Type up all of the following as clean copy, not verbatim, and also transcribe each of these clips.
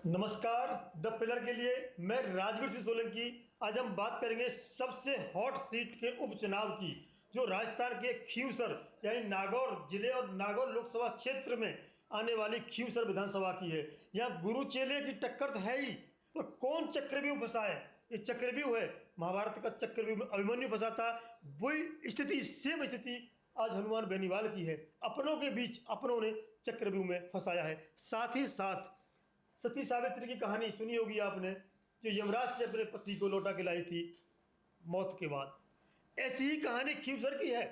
नमस्कार। The pillar के लिए मैं राजवीर सिंह सोलंकी। आज हम बात करेंगे सबसे हॉट सीट के उपचुनाव की, जो राजस्थान के खींवसर यानी नागौर जिले और नागौर लोकसभा क्षेत्र में आने वाली खींवसर विधानसभा की है। यहाँ गुरु चेले की टक्कर तो है ही, पर कौन चक्रव्यूह फंसा है? ये चक्रव्यूह है महाभारत का चक्रव्यूह में अभिमन्यु फंसा था। वही स्थिति, सेम स्थिति आज हनुमान बेनीवाल की है। अपनों के बीच अपनों ने चक्रव्यूह में फंसाया है। साथ ही साथ सती सावित्री की कहानी सुनी होगी आपने, जो यमराज से अपने पति को लौटा के लाई थी मौत के बाद। ऐसी ही कहानी खींवसर की है।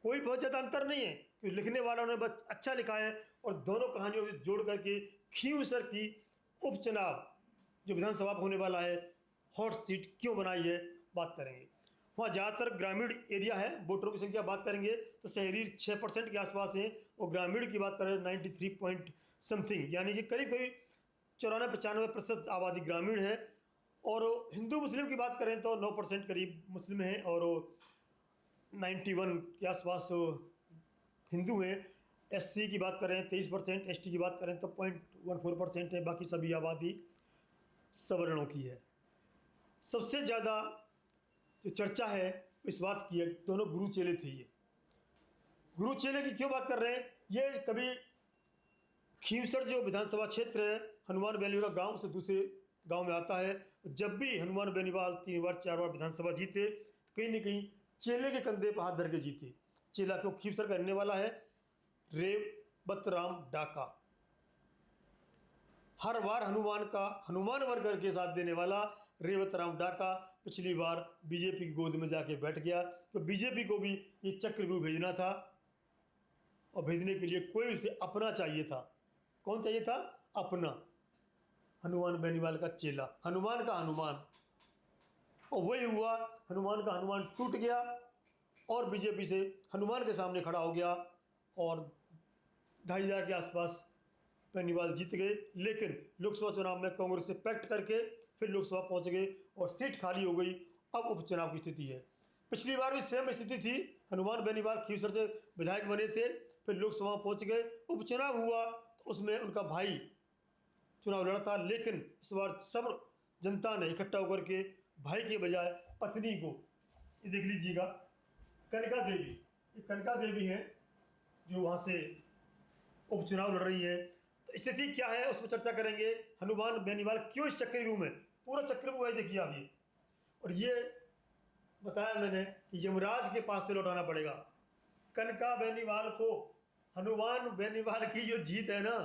कोई बहुत ज़्यादा अंतर नहीं है, क्योंकि लिखने वालों ने बस अच्छा लिखा है और दोनों कहानियों को जोड़ करके खींवसर की उपचुनाव जो विधानसभा में होने वाला है, हॉट सीट क्यों बनाई है, बात करेंगे। वहाँ ज़्यादातर ग्रामीण एरिया है। वोटरों की संख्या बात करेंगे तो शहरी 6% के आसपास हैं, और ग्रामीण की बात करें 93 पॉइंट समथिंग, यानी कि करीब करीब 94-95% आबादी ग्रामीण है। और हिंदू मुस्लिम की बात करें तो 9% करीब मुस्लिम हैं और 91 के आसपास हिंदू हैं। एससी की बात करें 23%, एसटी की बात करें तो 0.14% है। बाकी सभी आबादी सवर्णों की है। सबसे ज़्यादा जो चर्चा है इस बात की है, दोनों गुरु चेले थे। ये गुरु चेले की क्यों बात कर रहे हैं? ये कभी खींवसर जो विधानसभा क्षेत्र है हनुमान बेनीवाल गांव से दूसरे गांव में आता है। जब भी हनुमान बेनीवाल 3 बार 4 बार विधानसभा जीते तो कहीं ना कहीं चेले के कंधे पर हाथ धर के जीते। चेला क्यों? खींवसर का रहने वाला है, रेवतराम डाका। हर बार हनुमान बन करके साथ देने वाला रेवतराम डाका पिछली बार बीजेपी की गोद में जाके बैठ गया। तो बीजेपी को भी ये चक्रव्यूह भेजना था, और भेजने के लिए कोई उसे अपना चाहिए था। कौन चाहिए था? अपना। हनुमान बेनीवाल का चेला, हनुमान का हनुमान। और वही हुआ, हनुमान का हनुमान टूट गया और बीजेपी से हनुमान के सामने खड़ा हो गया, और 2500 के आसपास बेनीवाल जीत गए। लेकिन लोकसभा चुनाव में कांग्रेस से पैक्ट करके फिर लोकसभा पहुंच गए और सीट खाली हो गई। अब उपचुनाव की स्थिति है। पिछली बार भी सेम स्थिति थी। हनुमान बेनीवाल खींवसर से विधायक बने थे, फिर लोकसभा पहुंच गए। उपचुनाव हुआ तो उसमें उनका भाई चुनाव लड़ा था, लेकिन इस बार सब जनता ने इकट्ठा होकर के भाई के बजाय पत्नी को, ये देख लीजिएगा, कनका देवी, ये कनका देवी है जो वहाँ से उपचुनाव लड़ रही है। तो स्थिति क्या है उस पर चर्चा करेंगे। हनुमान बेनीवाल क्यों इस चक्रव्यूह में? पूरा चक्रव्यूह है, देखिए आप ये। और ये बताया मैंने कि यमराज के पास से लौटाना पड़ेगा कनका बेनीवाल को। हनुमान बेनीवाल की जो जीत है ना,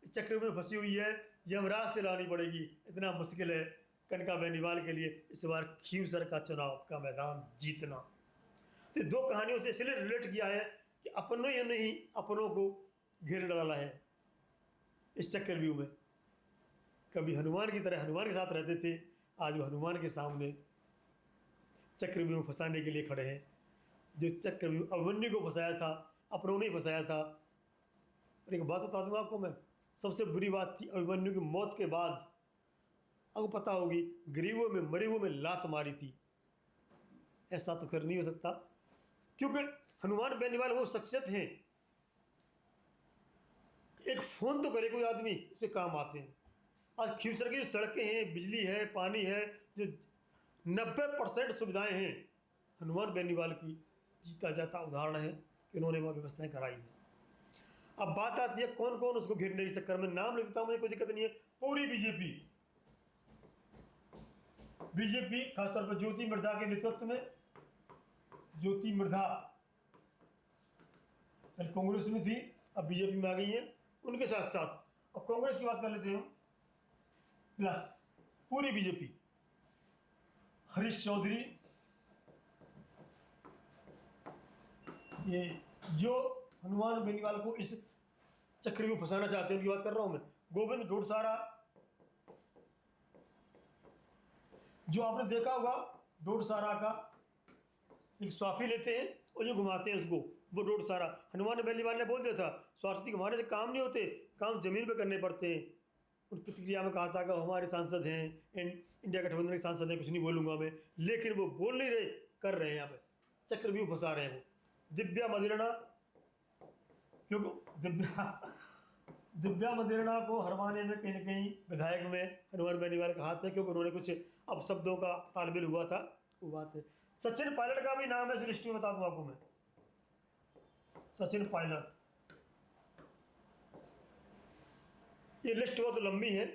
इस चक्रव्यूह में फंसी हुई है, यमराज से लानी पड़ेगी। इतना मुश्किल है कनका बेनीवाल के लिए इस बार खींवसर का चुनाव का मैदान जीतना। तो दो कहानियों से इसलिए रिलेट किया है कि अपनों ही नहीं अपनों को घेर डाला है इस चक्रव्यूह में। कभी हनुमान की तरह हनुमान के साथ रहते थे, आज वो हनुमान के सामने चक्रव्यूह में फंसाने के लिए खड़े हैं। जो चक्रव्यूह अभिमन्यु को फंसाया था, अपनों ने फंसाया था। और एक बात बता दूँ आपको मैं, सबसे बुरी बात थी अभिमन्यु की मौत के बाद, आपको पता होगी, गरीबों में मरे हुए में लात मारी थी। ऐसा तो फिर नहीं हो सकता, क्योंकि हनुमान बेनीवाल वो शख्सियत हैं, एक फ़ोन तो करे कोई आदमी उसे काम आते हैं। आज खींवसर की जो सड़कें हैं, बिजली है, पानी है, जो 90% सुविधाएं हैं, हनुमान बेनीवाल की जीता जाता उदाहरण है कि उन्होंने वहाँ व्यवस्थाएं कराई हैं। अब बात आती है कौन कौन उसको घेरने के चक्कर में। नाम लिखता हूँ, मुझे कोई दिक्कत नहीं है। पूरी बीजेपी खासतौर पर ज्योति मृधा के नेतृत्व में, ज्योति मृधा कांग्रेस में थी, अब बीजेपी में आ गई है। उनके साथ साथ अब कांग्रेस की बात कर लेते हैं, प्लस पूरी बीजेपी, हरीश चौधरी, ये जो हनुमान बेनीवाल को इस चक्रव्यूह में फंसाना चाहते हैं उनकी बात कर रहा हूं मैं। गोविंद डोडसारा, जो आपने देखा होगा, डोडसारा का एक स्वाफी लेते हैं और जो घुमाते हैं उसको, वो डोडसारा। हनुमान बेनीवाल ने बोल दिया था स्वार्थी घुमाने से काम नहीं होते, काम जमीन पे करने पड़ते हैं। उन प्रतिक्रिया में कहा था कि हमारे सांसद हैं, इंडिया गठबंधन के सांसद हैं, कुछ नहीं बोलूँगा मैं, लेकिन वो बोल नहीं रहे, कर रहे हैं। यहाँ पे चक्रव्यूह फंसा रहे हैं वो। दिव्या मदेरणा, क्योंकि दिव्या दिव्या मदेरणा को हरवाने में कहीं न कहीं विधायक में हनुमान बेनीवाल का हाथ है, क्योंकि उन्होंने कुछ अपशब्दों का तालमेल हुआ था, वो बात है। सचिन पायलट का भी नाम है इस लिस्ट में, बता दूं आपको मैं। सचिन पायलट, ये लिस्ट बहुत लंबी है,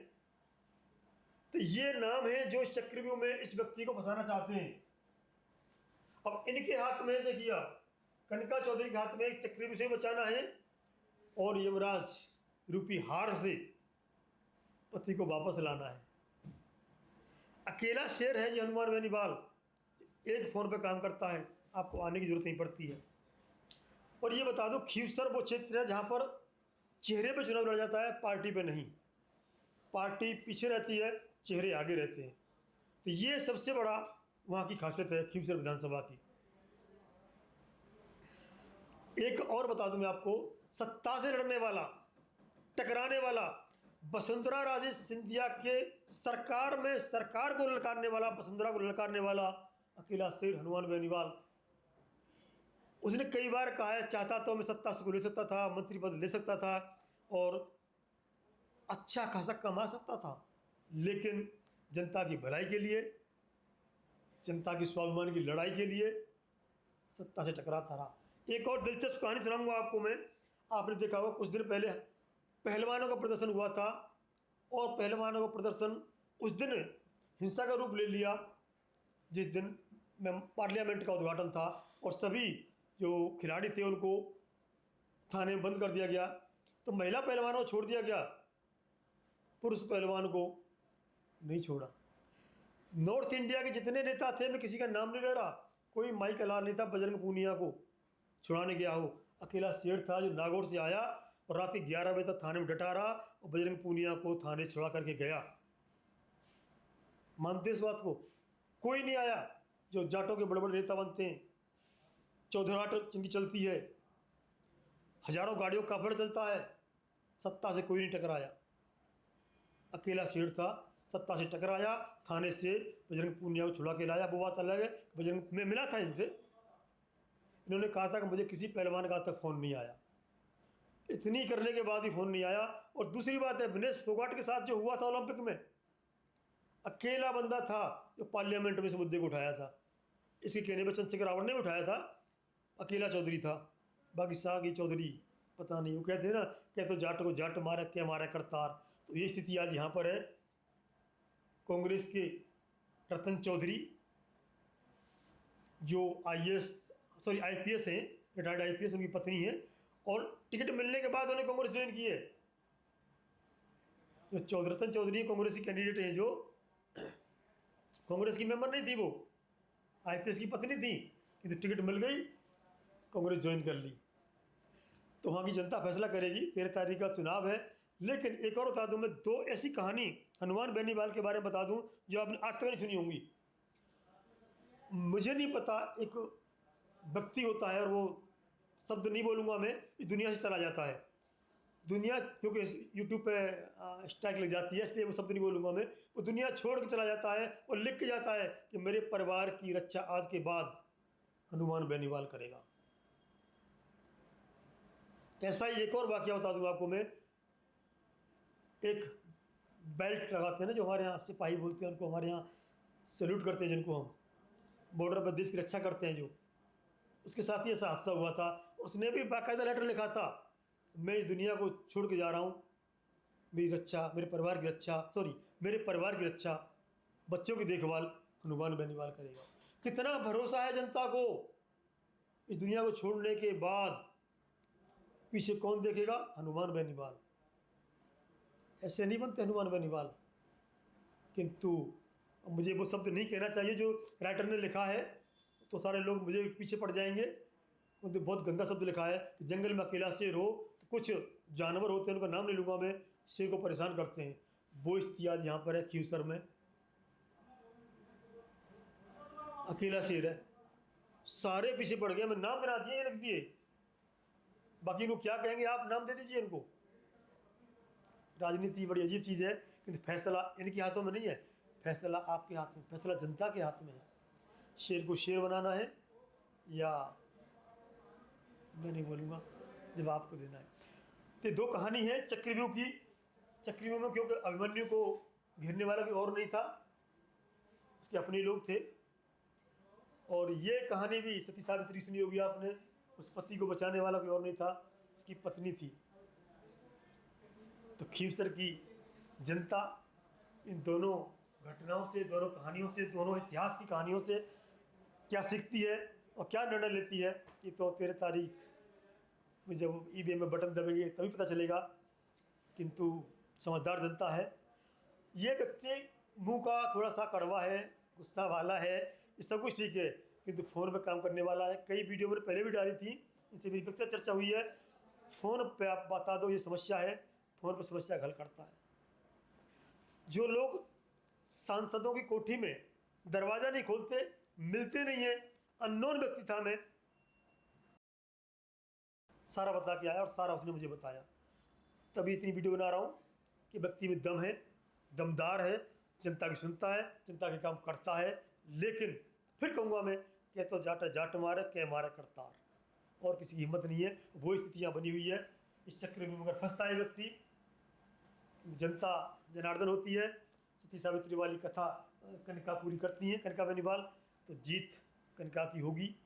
तो ये नाम है जो इस चक्रव्यूह में इस व्यक्ति को फंसाना चाहते हैं। अब इनके हाथ में देखिए आप, कनका चौधरी के हाथ में एक चक्रव्यूह से बचाना है और यमराज रूपी हार से पति को वापस लाना है। अकेला शेर है ये हनुमान बेनीवाल, एक फ़ोन पे काम करता है, आपको आने की जरूरत नहीं पड़ती है। और ये बता दूं, खीवसर वो क्षेत्र है जहाँ पर चेहरे पे चुनाव लड़ा जाता है, पार्टी पे नहीं। पार्टी पीछे रहती है, चेहरे आगे रहते हैं। तो ये सबसे बड़ा वहाँ की खासियत है खीवसर विधानसभा की। एक और बता दूं मैं आपको, सत्ता से लड़ने वाला, टकराने वाला, वसुंधरा राजे सिंधिया के सरकार में सरकार को ललकारने वाला, वसुंधरा को ललकारने वाला अकेला शेर हनुमान बेनीवाल। उसने कई बार कहा है, चाहता तो मैं सत्ता से ले सकता था, मंत्री पद ले सकता था और अच्छा खासा कमा सकता था, लेकिन जनता की भलाई के लिए, जनता की स्वाभिमान की लड़ाई के लिए सत्ता से टकराता रहा। एक और दिलचस्प कहानी सुनाऊंगा आपको मैं। आपने देखा होगा कुछ दिन पहले पहलवानों का प्रदर्शन हुआ था, और पहलवानों का प्रदर्शन उस दिन हिंसा का रूप ले लिया जिस दिन में पार्लियामेंट का उद्घाटन था, और सभी जो खिलाड़ी थे उनको थाने में बंद कर दिया गया। तो महिला पहलवानों को छोड़ दिया गया, पुरुष पहलवान को नहीं छोड़ा। नॉर्थ इंडिया के जितने नेता थे, मैं किसी का नाम नहीं ले रहा, कोई माइक अलार नहीं था बजरंग पूनिया को छुड़ाने गया हो। अकेला शेर था जो नागौर से आया और रात के 11 बजे तक थाने में डटा रहा और बजरंग पूनिया को थाने छुड़ा करके गया। मानते इस बात को? कोई नहीं आया। जो जाटों के बड़े बड़े नेता बनते हैं, चौधराट जिनकी चलती है, हजारों गाड़ियों का काफिला चलता है, सत्ता से कोई नहीं टकराया। अकेला शेर था, सत्ता से टकराया, थाने से बजरंग पूनिया को छुड़ा के लाया। वो बात अलग है, बजरंग में मिला था इनसे, इन्होंने कहा था कि मुझे किसी पहलवान का आज तक फ़ोन नहीं आया। इतनी करने के बाद ही फ़ोन नहीं आया। और दूसरी बात है, विनेश फोगाट के साथ जो हुआ था ओलंपिक में, अकेला बंदा था जो पार्लियामेंट में इस मुद्दे को उठाया था। इसके कहने पर चंद्रशेखर रावत ने भी उठाया था, अकेला चौधरी था, बाकी सागी चौधरी पता नहीं। वो कहते हैं ना, कहते तो जाट को जाट मारा, क्या मारा करतार। तो ये स्थिति आज यहाँ पर है। कांग्रेस के रतन चौधरी जो IPS हैं, रिटायर्ड IPS, उनकी पत्नी है, और टिकट मिलने के बाद उन्हें कांग्रेस ज्वाइन की है। जो रतन चौधरी कांग्रेस की कैंडिडेट हैं, जो कांग्रेस की मेंबर नहीं थी, वो IPS की पत्नी थी, किंतु टिकट मिल गई, कांग्रेस ज्वाइन कर ली। तो वहाँ की जनता फैसला करेगी, 13 तारीख का चुनाव है। लेकिन एक और बता दूं मैं, दो ऐसी कहानी हनुमान बेनीवाल के बारे में बता दूं जो आपने आज तक नहीं सुनी होंगी। मुझे नहीं पता, एक व्यक्ति होता है और वो शब्द नहीं बोलूँगा मैं, इस दुनिया से चला जाता है। दुनिया, क्योंकि यूट्यूब पे स्ट्राइक लग जाती है, इसलिए वो शब्द नहीं बोलूँगा मैं। वो दुनिया छोड़ के चला जाता है और लिख के जाता है कि मेरे परिवार की रक्षा आज के बाद हनुमान बेनीवाल करेगा। ऐसा ही एक और वाकया बता दूंगा आपको मैं। एक बेल्ट लगाते हैं ना, जो हमारे यहाँ सिपाही बोलते हैं उनको, हमारे यहाँ सैल्यूट करते हैं जिनको हम, बॉर्डर पर देश की रक्षा करते हैं, जो उसके साथ ही ऐसा हादसा हुआ था। उसने भी बाकायदा लेटर लिखा था, मैं इस दुनिया को छोड़ के जा रहा हूँ, मेरी रक्षा, मेरे परिवार की रक्षा, मेरे परिवार की रक्षा, बच्चों की देखभाल हनुमान बेनीवाल करेगा। कितना भरोसा है जनता को, इस दुनिया को छोड़ने के बाद पीछे कौन देखेगा? हनुमान बेनीवाल। ऐसे नहीं बनते हनुमान बेनीवाल। किंतु मुझे वो शब्द नहीं कहना चाहिए जो राइटर ने लिखा है, तो सारे लोग मुझे पीछे पड़ जाएंगे, क्योंकि बहुत गंदा शब्द लिखा है कि जंगल में अकेला शेर हो, तो कुछ जानवर होते हैं, उनका नाम नहीं लूँगा मैं, शेर को परेशान करते हैं। वो स्थिति आज यहाँ पर है खीवसर में। अकेला शेर है, सारे पीछे पड़ गए। मैं नाम गिना दिए, लिख दिए, बाकी इनको क्या कहेंगे आप, नाम दे दीजिए इनको। राजनीति बड़ी अजीब चीज़ है, किंतु फैसला इनके हाथों में नहीं है, फैसला आपके हाथ में, फैसला जनता के हाथ में है। शेर को शेर बनाना है या मैं नहीं बोलूँगा, जब आपको देना है। कि दो कहानी है चक्रव्यूह की। चक्रव्यूह में क्योंकि अभिमन्यु को घेरने वाला कोई और नहीं था, उसके अपने लोग थे। और ये कहानी भी सती सावित्री सुनी होगी आपने, उस पति को बचाने वाला कोई और नहीं था, उसकी पत्नी थी। तो खींवसर की जनता इन दोनों घटनाओं से, दोनों कहानियों से, दोनों इतिहास की कहानियों से क्या सीखती है और क्या निर्णय लेती है, ये तो 13 तारीख में जब ईवीएम में बटन दबेंगे तभी पता चलेगा। किंतु समझदार जनता है। ये व्यक्ति मुंह का थोड़ा सा कड़वा है, गुस्सा वाला है, ये सब कुछ ठीक है, किंतु फ़ोन पे काम करने वाला है। कई वीडियो मैंने पहले भी डाली थी, इनसे मेरी व्यक्तिगत चर्चा हुई है। फ़ोन पे आप बता दो ये समस्या है, फ़ोन पे समस्या हल करता है। जो लोग सांसदों की कोठी में दरवाज़ा नहीं खोलते, मिलते नहीं है, अननोन व्यक्ति था, मैं सारा बता के आया और सारा उसने मुझे बताया। तभी इतनी वीडियो बना रहा हूँ कि व्यक्ति में दम है, दमदार है, जनता की सुनता है, जनता के काम करता है। लेकिन फिर कहूँगा मैं, कह तो जाटा जाट मारे, कह मारे करतार, और किसी की हिम्मत नहीं है। वो स्थितियाँ बनी हुई है। इस चक्र में मगर फंसता है व्यक्ति। जनता जनार्दन होती है। सती सावित्री वाली कथा कनिका पूरी करती हैं, कनिका बेनीवाल, तो जीत कनिका की होगी।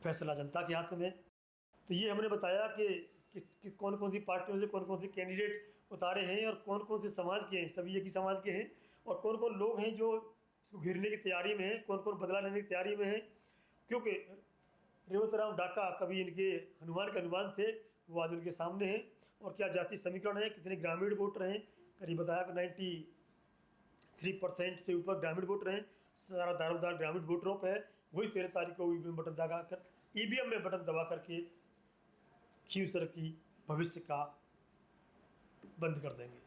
फैसला जनता के हाथ में। तो ये हमने बताया कि कौन कौन सी पार्टियों से कौन कौन से कैंडिडेट उतारे हैं और कौन कौन से समाज के हैं, सभी एक ही समाज के हैं, और कौन कौन लोग हैं जो इसको घेरने की तैयारी में हैं, कौन कौन बदला लेने की तैयारी में हैं। क्योंकि रेवतराम डाका कभी इनके हनुमान के हनुमान थे, वो आज उनके सामने हैं। और क्या जाति समीकरण है, कितने ग्रामीण वोटर हैं, करीब बताया कि 93% से ऊपर ग्रामीण वोटर हैं। सारा दारोदार ग्रामीण वोटरों पर है। वही 13 तारीख को ईवीएम बटन दबा कर, ईवीएम में बटन दबा करके खींवसर की भविष्य का बंद कर देंगे।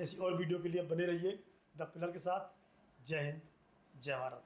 ऐसी और वीडियो के लिए बने रहिए द पिलर के साथ। जय हिंद, जय भारत।